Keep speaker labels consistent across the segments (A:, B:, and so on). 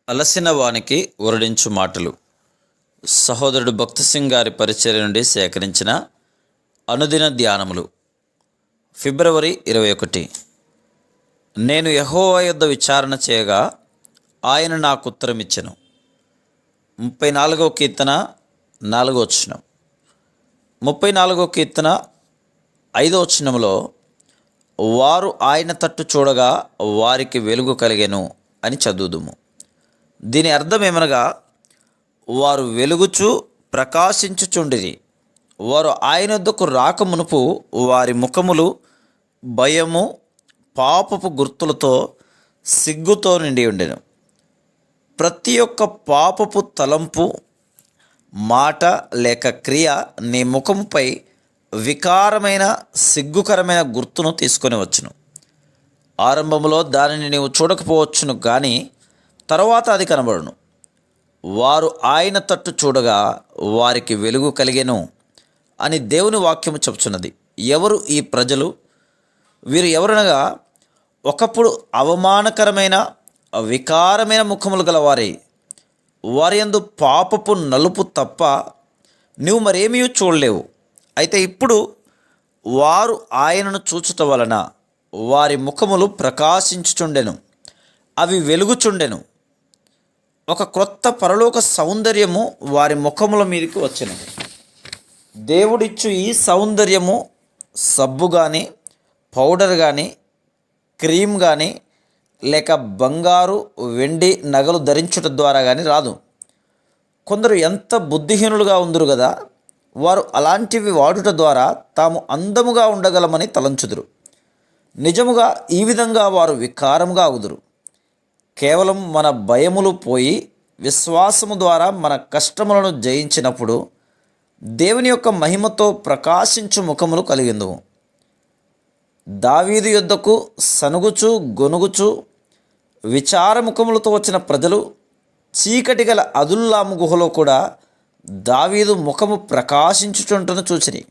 A: అలసిన వానికి ఊరడించు మాటలు. సహోదరుడు భక్తి సింగ్ గారి పరిచర్య నుండి సేకరించిన అనుదిన ధ్యానములు. ఫిబ్రవరి 21. నేను యెహోవా యొద్ద విచారణ చేయగా ఆయన నాకు ఉత్తరమిచ్చెను. 34వ కీర్తన 4వ వచనం. 34వ కీర్తన 5వ వచనంలో వారు ఆయన తట్టు చూడగా వారికి వెలుగు కలిగెను అని చదువుదుము. దీని అర్థం ఏమనగా, వారు వెలుగుచు ప్రకాశించుచుండిరి. వారు ఆయన వద్దకు రాక మునుపు వారి ముఖములు భయము పాపపు గుర్తులతో సిగ్గుతో నిండి ఉండెను. ప్రతి ఒక్క పాపపు తలంపు, మాట లేక క్రియ నీ ముఖముపై వికారమైన సిగ్గుకరమైన గుర్తును తీసుకొని వచ్చును. ఆరంభంలో దానిని నీవు చూడకపోవచ్చును, కానీ తరువాత అది కనబడును. వారు ఆయన తట్టు చూడగా వారికి వెలుగు కలిగెను అని దేవుని వాక్యము చెప్తున్నది. ఎవరు ఈ ప్రజలు? వీరు ఎవరనగా, ఒకప్పుడు అవమానకరమైన వికారమైన ముఖములు గలవారే. వారి యందు పాపపు నలుపు తప్ప నువ్వు మరేమీ చూడలేవు. అయితే ఇప్పుడు వారు ఆయనను చూచుట వలన వారి ముఖములు ప్రకాశించుచుండెను, అవి వెలుగుచుండెను. ఒక క్రొత్త పరలోక సౌందర్యము వారి ముఖముల మీదకి వచ్చెను. దేవుడిచ్చు ఈ సౌందర్యము సబ్బు కానీ, పౌడర్ కానీ, క్రీమ్ కానీ, లేక బంగారు వెండి నగలు ధరించుట ద్వారా కానీ రాదు. కొందరు ఎంత బుద్ధిహీనులుగా ఉందరు కదా, వారు అలాంటివి వాడుట ద్వారా తాము అందముగా ఉండగలమని తలంచుదురు. నిజముగా ఈ విధంగా వారు వికారముగా అగుదురు. కేవలం మన భయములు పోయి విశ్వాసము ద్వారా మన కష్టములను జయించినప్పుడు దేవుని యొక్క మహిమతో ప్రకాశించు ముఖములు కలిగిందుము. దావీదు యొద్దకు సనుగుచు గొనుగుచు విచారముఖములతో వచ్చిన ప్రజలు చీకటి గల అదుల్లాము గుహలో కూడా దావీదు ముఖము ప్రకాశించుచుంటను చూచిరి.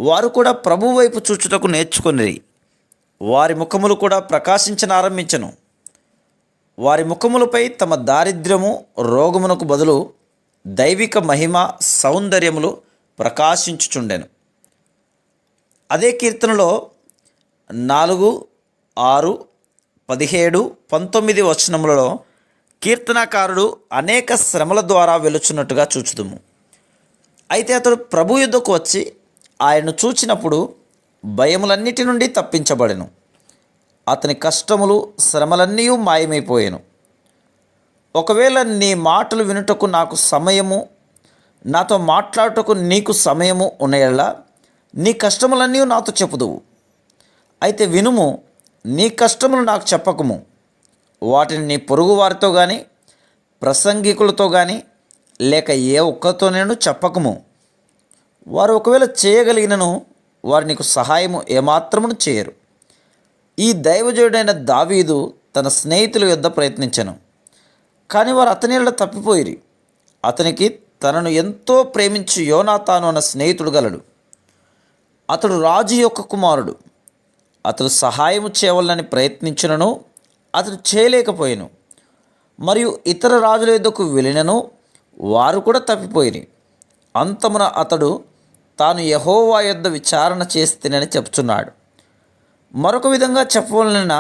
A: వారు కూడా ప్రభు వైపు చూచుటకు నేర్చుకొనిరి. వారి ముఖములు కూడా ప్రకాశించనారంభించెను. వారి ముఖములపై తమ దారిద్ర్యము రోగమునకు బదులు దైవిక మహిమ సౌందర్యములు ప్రకాశించుచుండెను. అదే కీర్తనలో 4, 6, 17, 19 వచనములలో కీర్తనాకారుడు అనేక శ్రమల ద్వారా వెలుచున్నట్టుగా చూచుదుము. అయితే అతడు ప్రభు యుద్ధకు వచ్చి ఆయన్ను చూచినప్పుడు భయములన్నిటి నుండి తప్పించబడెను. అతని కష్టములు శ్రమలన్నీ మాయమైపోయాను. ఒకవేళ నీ మాటలు వినుటకు నాకు సమయము, నాతో మాట్లాడుటకు నీకు సమయము ఉన్నయల్లా నీ కష్టములన్నీ నాతో చెప్పుదువు. అయితే వినుము, నీ కష్టములు నాకు చెప్పకము. వాటిని నీ పొరుగు వారితో కానీ, ప్రసంగికులతో కానీ, లేక ఏ ఒక్కరితోనూ చెప్పకము. వారు ఒకవేళ చేయగలిగినను వారు నీకు సహాయము ఏమాత్రమును చేయరు. ఈ దైవజనుడైన దావీదు తన స్నేహితుల యొద్ద ప్రయత్నించెను, కానీ వారు అతని యొద్ద తప్పిపోయిరి. అతనికి తనను ఎంతో ప్రేమించి యోనాతాను అన్న స్నేహితుడు గలడు. అతడు రాజు యొక్క కుమారుడు. అతడు సహాయము చేయవలనని ప్రయత్నించినను అతడు చేయలేకపోయాను. మరియు ఇతర రాజుల యొద్దకు వెళ్ళినను వారు కూడా తప్పిపోయిరి. అంతమున అతడు తాను యెహోవా యొద్ద విచారణ చేస్తేనని చెప్తున్నాడు. మరొక విధంగా చెప్పవలన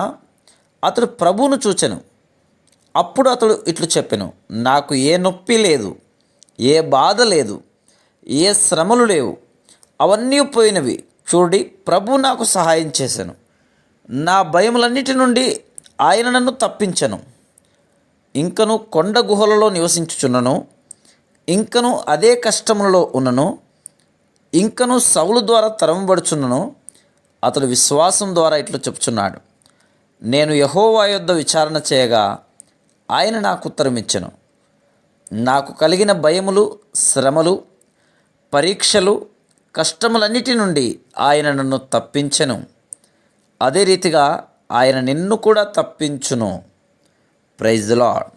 A: అతడు ప్రభువును చూచెను. అప్పుడు అతడు ఇట్లు చెప్పెను, నాకు ఏ నొప్పి లేదు, ఏ బాధ లేదు, ఏ శ్రమలు లేవు, అవన్నీ పోయినవి. చూడి, ప్రభు నాకు సహాయం చేశాను. నా భయములన్నిటి నుండి ఆయన నన్ను తప్పించెను. ఇంకను కొండ గుహలలో నివసించుచున్నను, ఇంకను అదే కష్టములలో ఉన్నను, ఇంకను సౌలు ద్వారా తరమబడుచున్నను. అతడు విశ్వాసం ద్వారా ఇట్లు చెప్పుచున్నాడు, నేను యెహోవా యొద్ద విచారణ చేయగా ఆయన నాకు ఉత్తరమిచ్చెను. నాకు కలిగిన భయములు, శ్రమలు, పరీక్షలు, కష్టములన్నిటి నుండి ఆయన నన్ను తప్పించెను. అదే రీతిగా ఆయన నిన్ను కూడా తప్పించును. Praise the lord.